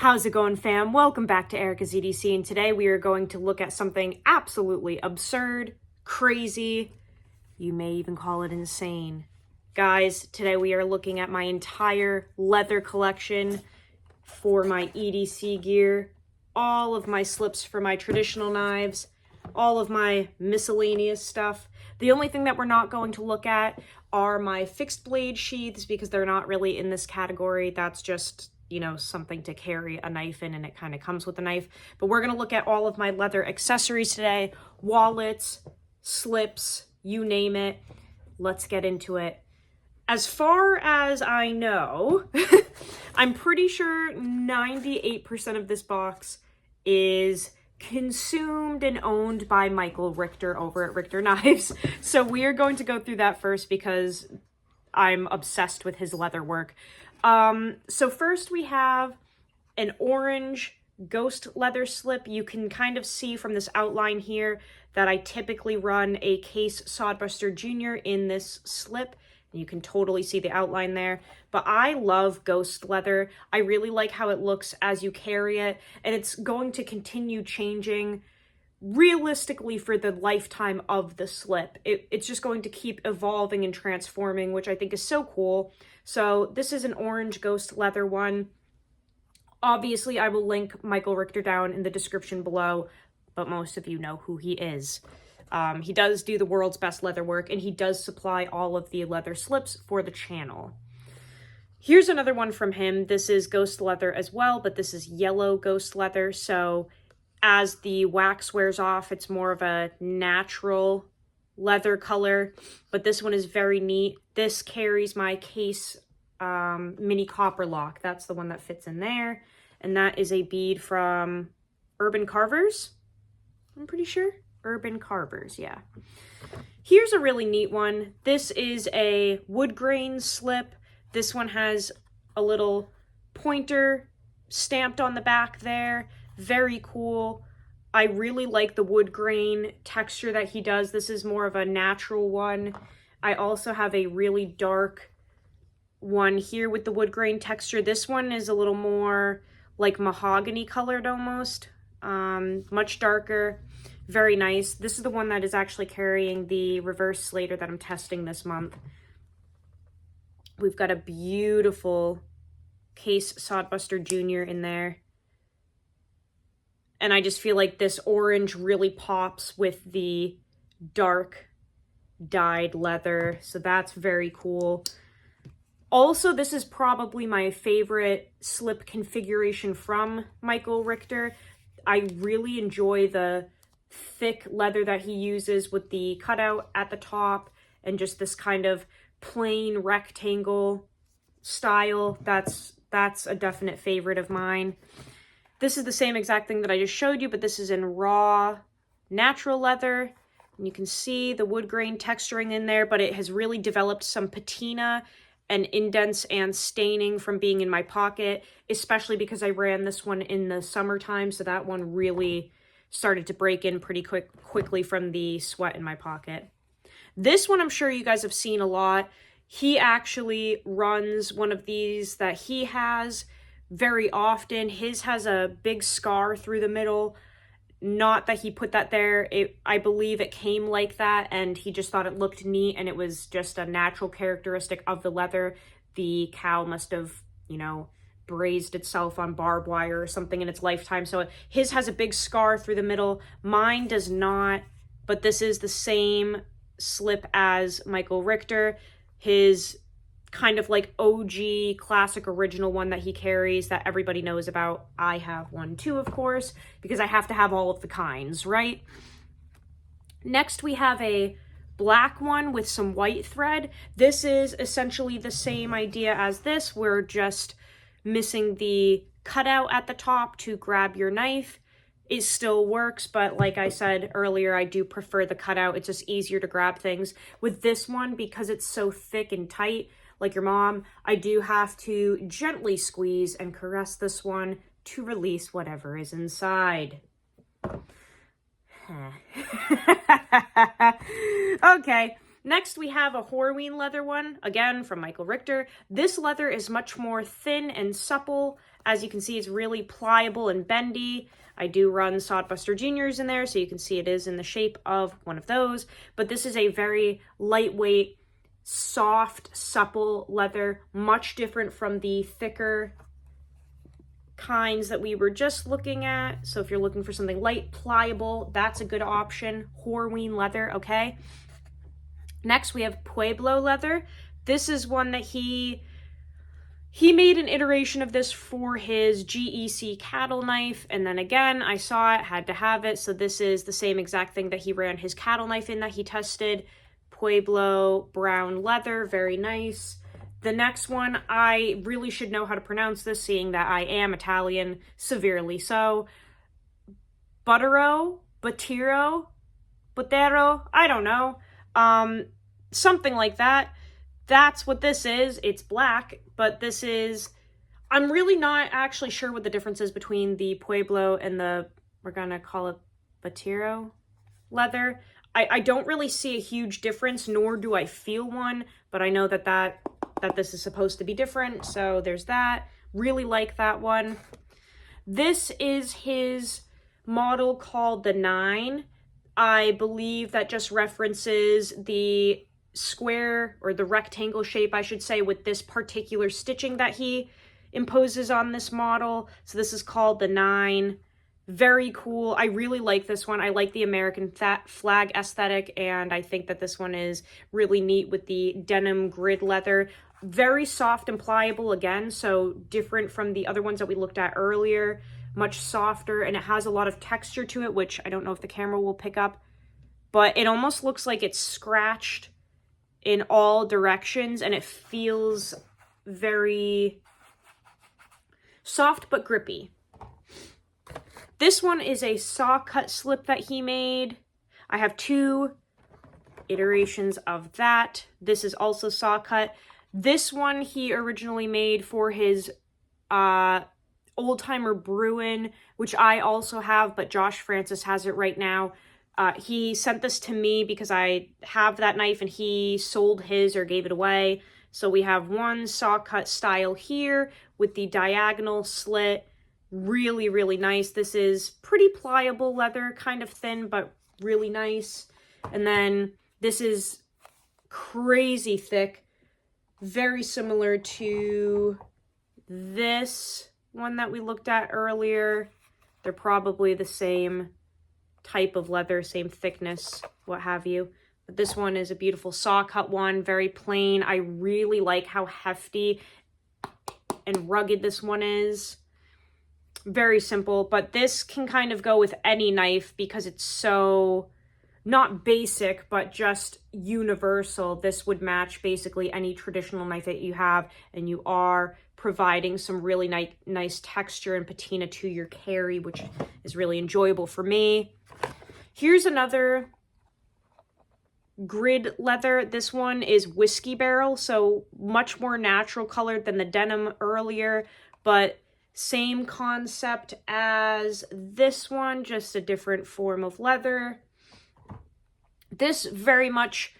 How's it going, fam? Welcome back to Erica's EDC, and today we are going to look at something absolutely absurd, crazy, you may even call it insane. Guys, today we are looking at my entire leather collection for my EDC gear, all of my slips for my traditional knives, all of my miscellaneous stuff. The only thing that we're not going to look at are my fixed blade sheaths because they're not really in this category. That's just, you know, something to carry a knife in, and it kind of comes with a knife. But we're going to look at all of my leather accessories today, wallets, slips, you name it. Let's get into it. As far as I know, I'm pretty sure 98% of this box is consumed and owned by Michael Richter over at Richter Knives. So we are going to go through that first because I'm obsessed with his leather work. So first we have an orange ghost leather slip. You can kind of see from this outline here that I typically run a Case Sodbuster Jr. in this slip. You can totally see the outline there, but I love ghost leather. I really like how it looks as you carry it, and it's going to continue changing realistically for the lifetime of the slip. It's just going to keep evolving and transforming, which I think is so cool. So this is an orange ghost leather one. Obviously, I will link Michael Richter down in the description below, but most of you know who he is. He does do the world's best leather work, and he does supply all of the leather slips for the channel. Here's another one from him. This is ghost leather as well, but this is yellow ghost leather. So as the wax wears off, it's more of a natural leather color, but this one is very neat. This carries my Case mini copper lock. That's the one that fits in there, and that is a bead from Urban Carvers, I'm pretty sure. Urban Carvers, yeah. Here's a really neat one. This is a wood grain slip. This one has a little pointer stamped on the back there. Very cool. I really like the wood grain texture that he does. This is more of a natural one. I also have a really dark one here with the wood grain texture. This one is a little more like mahogany colored almost. Much darker. Very nice. This is the one that is actually carrying the reverse Slater that I'm testing this month. We've got a beautiful Case Sodbuster Jr. in there. And I just feel like this orange really pops with the dark dyed leather. So that's very cool. Also, this is probably my favorite slip configuration from Michael Richter. I really enjoy the thick leather that he uses with the cutout at the top and just this kind of plain rectangle style. That's a definite favorite of mine. This is the same exact thing that I just showed you, but this is in raw natural leather. And you can see the wood grain texturing in there, but it has really developed some patina and indents and staining from being in my pocket, especially because I ran this one in the summertime, so that one really started to break in pretty quickly from the sweat in my pocket. This one I'm sure you guys have seen a lot. He actually runs one of these that he has very often. His has a big scar through the middle. Not that he put that there. I believe it came like that, and he just thought it looked neat, and it was just a natural characteristic of the leather. The cow must have, you know, braised itself on barbed wire or something in its lifetime. So his has a big scar through the middle. Mine does not, but this is the same slip as Michael Richter. His kind of like OG classic original one that he carries that everybody knows about. I have one too, of course, because I have to have all of the kinds, right? Next, we have a black one with some white thread. This is essentially the same idea as this. We're just missing the cutout at the top to grab your knife. It still works, but like I said earlier, I do prefer the cutout. It's just easier to grab things. With this one, because it's so thick and tight, like your mom, I do have to gently squeeze and caress this one to release whatever is inside. Okay, next we have a Horween leather one, again from Michael Richter. This leather is much more thin and supple As you can see, it's really pliable and bendy. I do run Sodbuster Juniors in there, so you can see it is in the shape of one of those. But this is a very lightweight, soft, supple leather, much different from the thicker kinds that we were just looking at. So if you're looking for something light, pliable, that's a good option. Horween leather, okay? Next, we have Pueblo leather. This is one that he made an iteration of this for his GEC cattle knife, and then again, I saw it, had to have it, so this is the same exact thing that he ran his cattle knife in that he tested. Pueblo brown leather, very nice. The next one, I really should know how to pronounce this, seeing that I am Italian, severely so. Butero, I don't know. Something like that. That's what this is. It's black, but this is, I'm really not actually sure what the difference is between the Pueblo and the, we're gonna call it Butero leather. I don't really see a huge difference, nor do I feel one, but I know that this is supposed to be different, so there's that. Really like that one. This is his model called the 9. I believe that just references the square, or the rectangle shape, I should say, with this particular stitching that he imposes on this model. So this is called the 9. Very cool. I really like this one. I like the American flag aesthetic, and I think that this one is really neat with the denim grid leather. Very soft and pliable again, so different from the other ones that we looked at earlier. Much softer, and it has a lot of texture to it, which I don't know if the camera will pick up, but it almost looks like it's scratched in all directions, and it feels very soft but grippy. This one is a saw cut slip that he made. I have 2 iterations of that. This is also saw cut. This one he originally made for his Old Timer Bruin, which I also have, but Josh Francis has it right now. He sent this to me because I have that knife and he sold his or gave it away. So we have one saw cut style here with the diagonal slit. Really, really nice. This is pretty pliable leather, kind of thin, but really nice. And then this is crazy thick, very similar to this one that we looked at earlier. They're probably the same type of leather, same thickness, what have you. But this one is a beautiful saw cut one, very plain. I really like how hefty and rugged this one is. Very simple, but this can kind of go with any knife because it's so, not basic, but just universal. This would match basically any traditional knife that you have, and you are providing some really nice texture and patina to your carry, which is really enjoyable for me. Here's another grid leather. This one is whiskey barrel, so much more natural colored than the denim earlier, but same concept as this one, just a different form of leather. This very much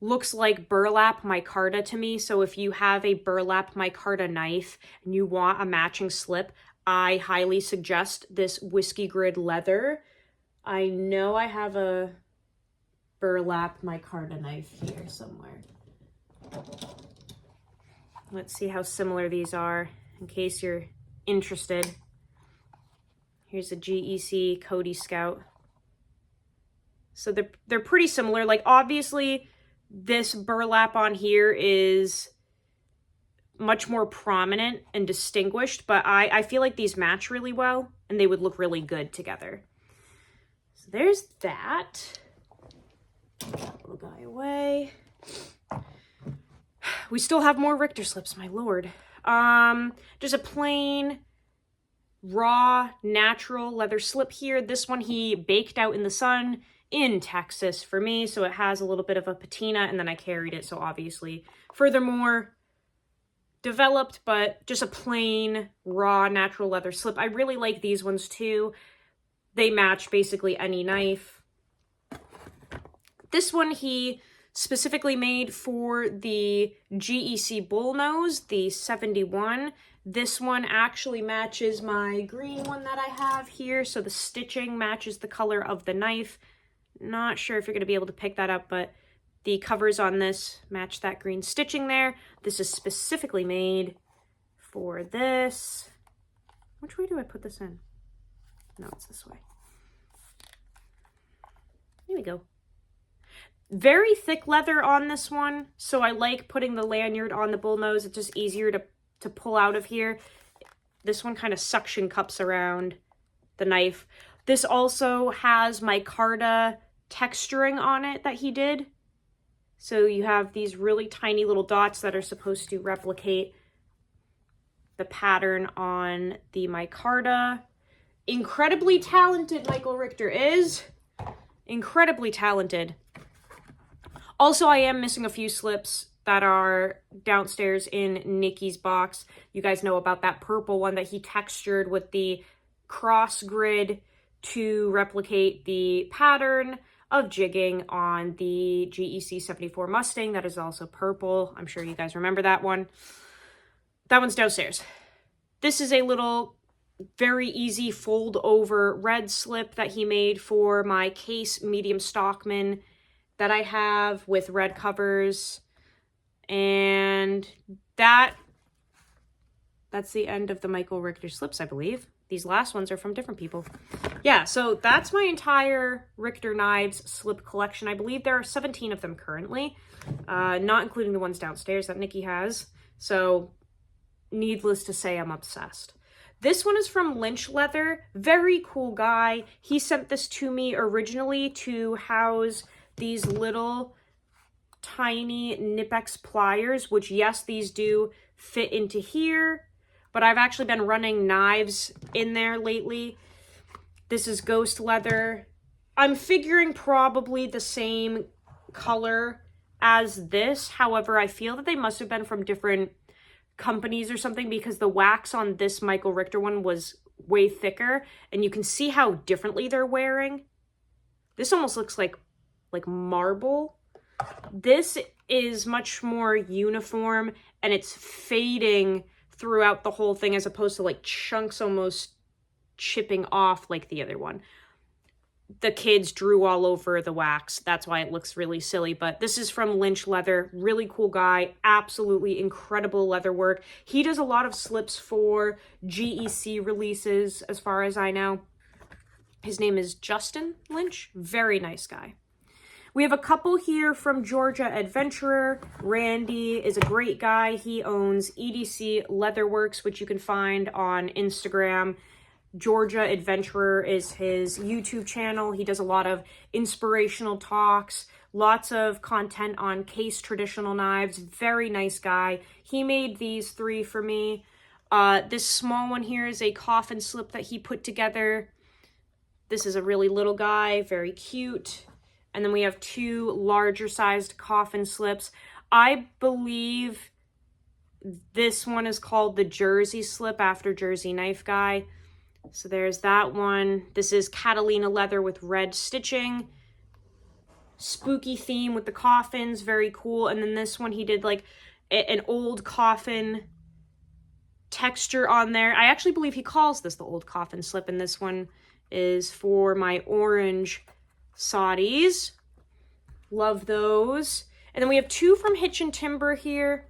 looks like burlap micarta to me, so if you have a burlap micarta knife and you want a matching slip, I highly suggest this whiskey grid leather. I know I have a burlap micarta knife here somewhere. Let's see how similar these are in case you're interested. Here's a GEC Cody Scout. So they're pretty similar. Like, obviously this burlap on here is much more prominent and distinguished, but I feel like these match really well and they would look really good together. So there's that. Put that little guy away. We still have more Richter slips, my lord. Just a plain, raw, natural leather slip here. This one he baked out in the sun in Texas for me, so it has a little bit of a patina, and then I carried it, so obviously furthermore developed, but just a plain, raw, natural leather slip. I really like these ones too. They match basically any knife. This one he specifically made for the GEC bullnose, the 71. This one actually matches my green one that I have here, so the stitching matches the color of the knife. Not sure if you're going to be able to pick that up, but the covers on this match that green stitching there. This is specifically made for this. Which way do I put this in? No, it's this way. Here we go. Very thick leather on this one, so I like putting the lanyard on the bullnose. It's just easier to pull out of here. This one kind of suction cups around the knife. This also has micarta texturing on it that he did. So you have these really tiny little dots that are supposed to replicate the pattern on the micarta. Incredibly talented Michael Richter is. Incredibly talented. Also, I am missing a few slips that are downstairs in Nikki's box. You guys know about that purple one that he textured with the cross grid to replicate the pattern of jigging on the GEC 74 Mustang. That is also purple. I'm sure you guys remember that one. That one's downstairs. This is a little very easy fold over red slip that he made for my case medium Stockman that I have with red covers. And that's the end of the Michael Richter slips, I believe. These last ones are from different people. Yeah, so that's my entire Richter Knives slip collection. I believe there are 17 of them currently, not including the ones downstairs that Nikki has. So needless to say, I'm obsessed. This one is from LynchLeather. Very cool guy. He sent this to me originally to house these little tiny Knipex pliers, which yes, these do fit into here, but I've actually been running knives in there lately. This is ghost leather. I'm figuring probably the same color as this. However, I feel that they must have been from different companies or something, because the wax on this Michael Richter one was way thicker, and you can see how differently they're wearing. This almost looks like marble. This is much more uniform, and it's fading throughout the whole thing as opposed to like chunks almost chipping off like the other one. The kids drew all over the wax. That's why it looks really silly. But this is from LynchLeather. Really cool guy. Absolutely incredible leather work. He does a lot of slips for GEC releases, as far as I know. His name is Justin Lynch. Very nice guy. We have a couple here from Georgia Adventurer. Randy is a great guy. He owns EDC Leatherworks, which you can find on Instagram. Georgia Adventurer is his YouTube channel. He does a lot of inspirational talks, lots of content on case traditional knives. Very nice guy. He made these 3 for me. This small one here is a coffin slip that he put together. This is a really little guy, very cute. And then we have 2 larger sized coffin slips. I believe this one is called the Jersey slip after Jersey Knife Guy. So there's that one. This is Catalina leather with red stitching. Spooky theme with the coffins, very cool. And then this one he did like an old coffin texture on there. I actually believe he calls this the old coffin slip, and this one is for my orange Saudis. Love those. And then we have 2 from Hitch and Timber here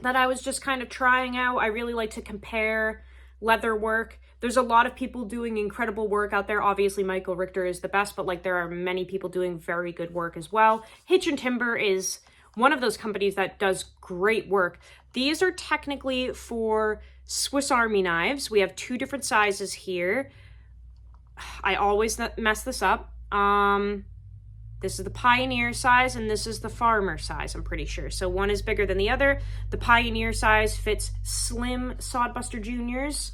that I was just kind of trying out. I really like to compare leather work. There's a lot of people doing incredible work out there. Obviously, Michael Richter is the best, but like there are many people doing very good work as well. Hitch and Timber is one of those companies that does great work. These are technically for Swiss Army knives. We have 2 different sizes here. I always mess this up. This is the Pioneer size, and this is the Farmer size, I'm pretty sure. So one is bigger than the other. The Pioneer size fits slim Sodbuster Juniors.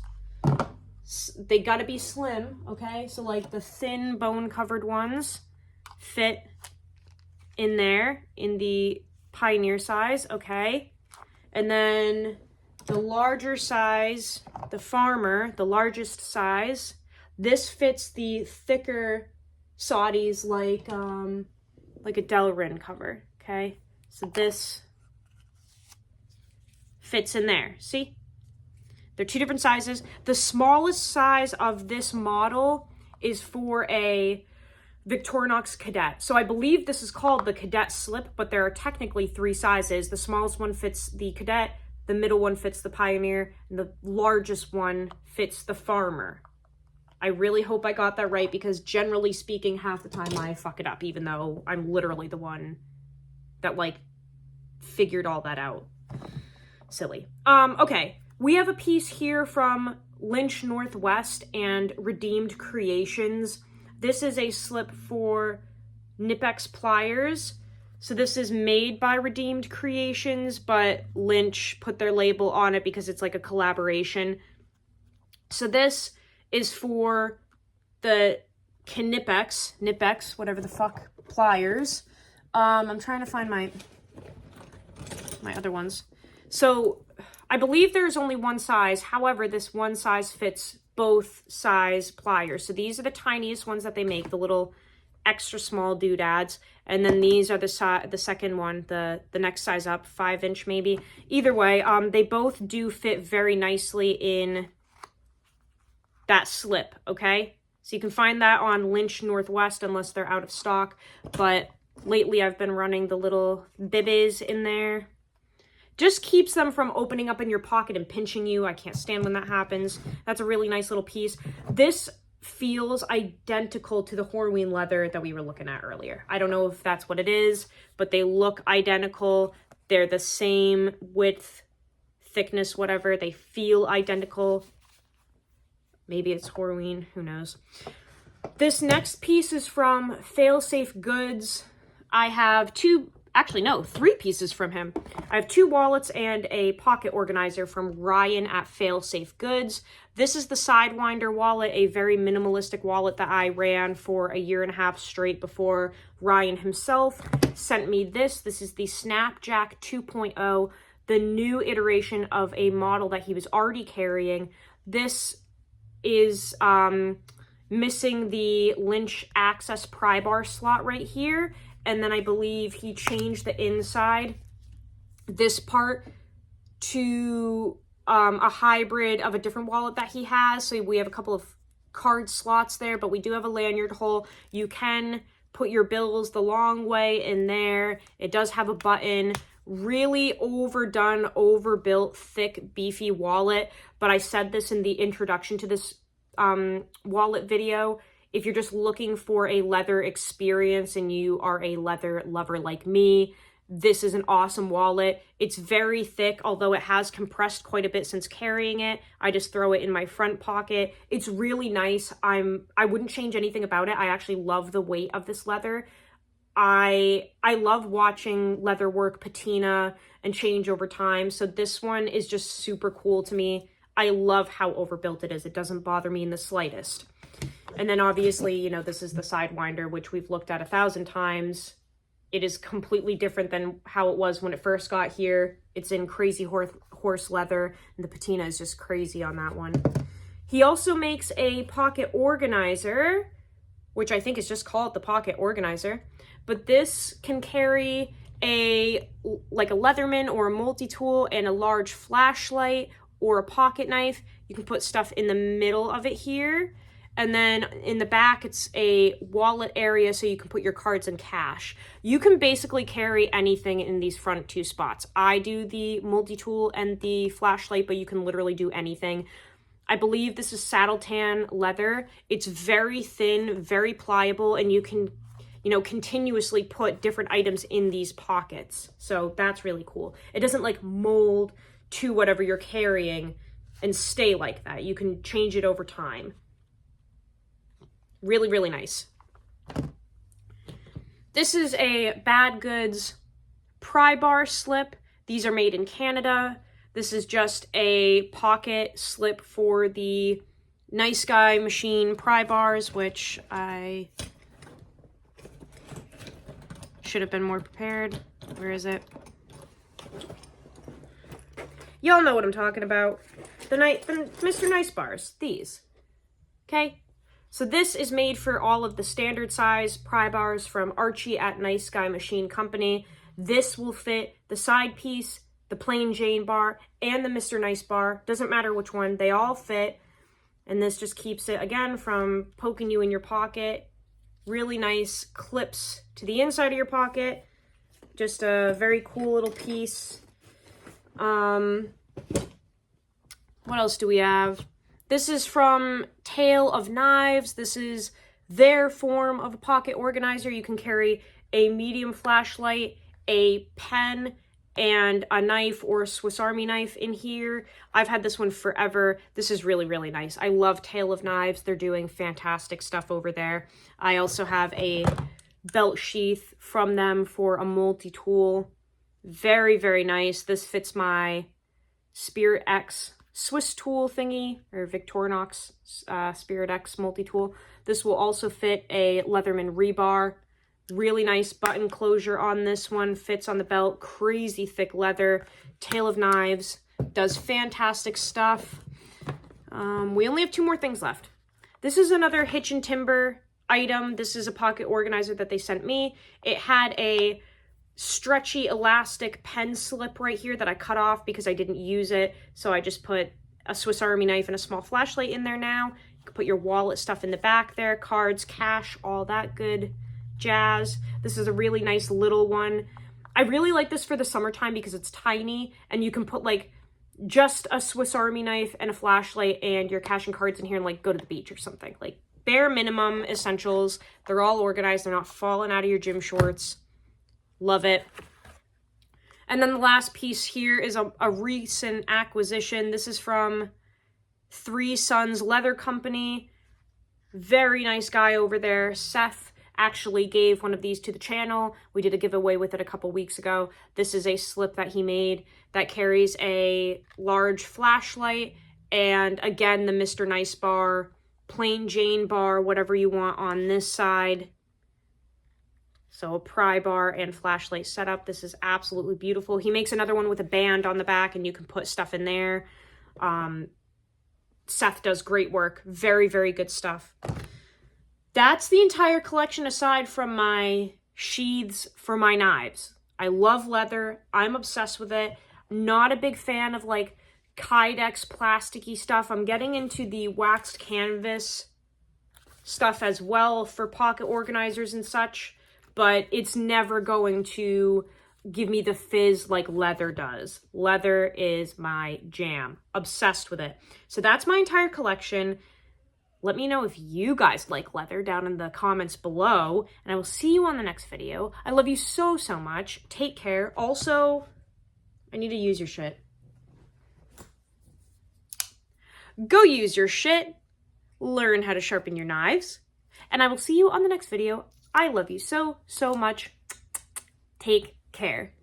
They gotta be slim, okay? So like the thin bone-covered ones fit in there, in the Pioneer size, okay? And then the larger size, the Farmer, the largest size, this fits the thicker Saudis like a Delrin cover, okay? So this fits in there, see? They're two different sizes. The smallest size of this model is for a Victorinox Cadet. So I believe this is called the Cadet Slip, but there are technically 3 sizes. The smallest one fits the Cadet, the middle one fits the Pioneer, and the largest one fits the Farmer. I really hope I got that right, because generally speaking, half the time I fuck it up, even though I'm literally the one that, like, figured all that out. Silly. Okay. We have a piece here from Lynch Northwest and Redeemed Creations. This is a slip for Knipex pliers. So this is made by Redeemed Creations, but Lynch put their label on it because it's like a collaboration. So this is for the Knipex, whatever the fuck, pliers. I'm trying to find my other ones. So I believe there's only one size. However, this one size fits both size pliers. So these are the tiniest ones that they make, the little extra small doodads. And then these are the second one, the next size up, 5-inch maybe. Either way, they both do fit very nicely in that slip, okay? So you can find that on Lynch Northwest unless they're out of stock. But lately I've been running the little bibbies in there. Just keeps them from opening up in your pocket and pinching you. I can't stand when that happens. That's a really nice little piece. This feels identical to the Horween leather that we were looking at earlier. I don't know if that's what it is, but they look identical. They're the same width, thickness, whatever. They feel identical. Maybe it's Horween, who knows. This next piece is from FailSafe Goods. I have 3 pieces from him. I have 2 wallets and a pocket organizer from Ryan at FailSafe Goods. This is the Sidewinder wallet, a very minimalistic wallet that I ran for 1.5 years straight before Ryan himself sent me this. This is the Snapjack 2.0, the new iteration of a model that he was already carrying. This is missing the Lynch access pry bar slot right here. And then I believe he changed the inside, this part, to a hybrid of a different wallet that he has. So we have a couple of card slots there, but we do have a lanyard hole. You can put your bills the long way in there. It does have a button. Really overdone, overbuilt, thick, beefy wallet. But I said this in the introduction to this wallet video. If you're just looking for a leather experience and you are a leather lover like me, this is an awesome wallet. It's very thick, although it has compressed quite a bit since carrying it. I just throw it in my front pocket. It's really nice. I wouldn't change anything about it. I actually love the weight of this leather. I love watching leather work patina and change over time. So this one is just super cool to me. I love how overbuilt it is. It doesn't bother me in the slightest. And then obviously, you know, this is the Sidewinder, which we've looked at 1,000 times. It is completely different than how it was when it first got here. It's in crazy horse leather, and the patina is just crazy on that one. He also makes a pocket organizer, which I think is just called the pocket organizer. But this can carry like a Leatherman or a multi-tool and a large flashlight or a pocket knife. You can put stuff in the middle of it here. And then in the back, it's a wallet area so you can put your cards and cash. You can basically carry anything in these front 2 spots. I do the multi-tool and the flashlight, but you can literally do anything. I believe this is saddle tan leather. It's very thin, very pliable, and you can, you know, continuously put different items in these pockets. So that's really cool. It doesn't like mold to whatever you're carrying and stay like that. You can change it over time. Really, really nice. This is a BadGoods pry bar slip. These are made in Canada. This is just a pocket slip for the Nice Guy machine pry bars, which I should have been more prepared. Where is it? Y'all know what I'm talking about. The Mr. Nice bars, these. Okay? So this is made for all of the standard size pry bars from Archie at Nice Guy Machine Company. This will fit the side piece, the plain Jane bar, and the Mr. Nice bar. Doesn't matter which one, they all fit. And this just keeps it, again, from poking you in your pocket. Really nice clips to the inside of your pocket. Just a very cool little piece. What else do we have? This is from Tale of Knives. This is their form of a pocket organizer. You can carry a medium flashlight, a pen, and a knife or a Swiss Army knife in here. I've had this one forever. This is really, really nice. I love Tale of Knives. They're doing fantastic stuff over there. I also have a belt sheath from them for a multi-tool. Very, very nice. This fits my Spirit X Swiss tool thingy, or Victorinox Spirit X multi-tool. This will also fit a Leatherman rebar. Really nice button closure on this one. Fits on the belt. Crazy thick leather. Tale of Knives. Does fantastic stuff. We only have 2 more things left. This is another Hitch and Timber item. This is a pocket organizer that they sent me. It had a stretchy elastic pen slip right here that I cut off because I didn't use it. So I just put a Swiss Army knife and a small flashlight in there now. You can put your wallet stuff in the back there. Cards, cash, all that good jazz. This is a really nice little one. I really like this for the summertime because it's tiny and you can put like just a Swiss Army knife and a flashlight and your cash and cards in here and like go to the beach or something. Like bare minimum essentials. They're all organized. They're not falling out of your gym shorts. Love it. And then the last piece here is a recent acquisition. This is from Three Sons Leather Company. Very nice guy over there. Seth actually gave one of these to the channel. We did a giveaway with it a couple weeks ago. This is a slip that he made that carries a large flashlight and, again, the Mr. Nice bar, plain Jane bar, whatever you want on this side. So a pry bar and flashlight setup. This is absolutely beautiful. He makes another one with a band on the back and you can put stuff in there. Seth does great work. Very, very good stuff. That's the entire collection aside from my sheaths for my knives. I love leather. I'm obsessed with it. Not a big fan of like Kydex plasticky stuff. I'm getting into the waxed canvas stuff as well for pocket organizers and such, but it's never going to give me the fizz like leather does. Leather is my jam. Obsessed with it. So that's my entire collection. Let me know if you guys like leather down in the comments below, and I will see you on the next video. I love you so, so much. Take care. Also, I need to use your shit. Go use your shit. Learn how to sharpen your knives. And I will see you on the next video. I love you so, so much. Take care.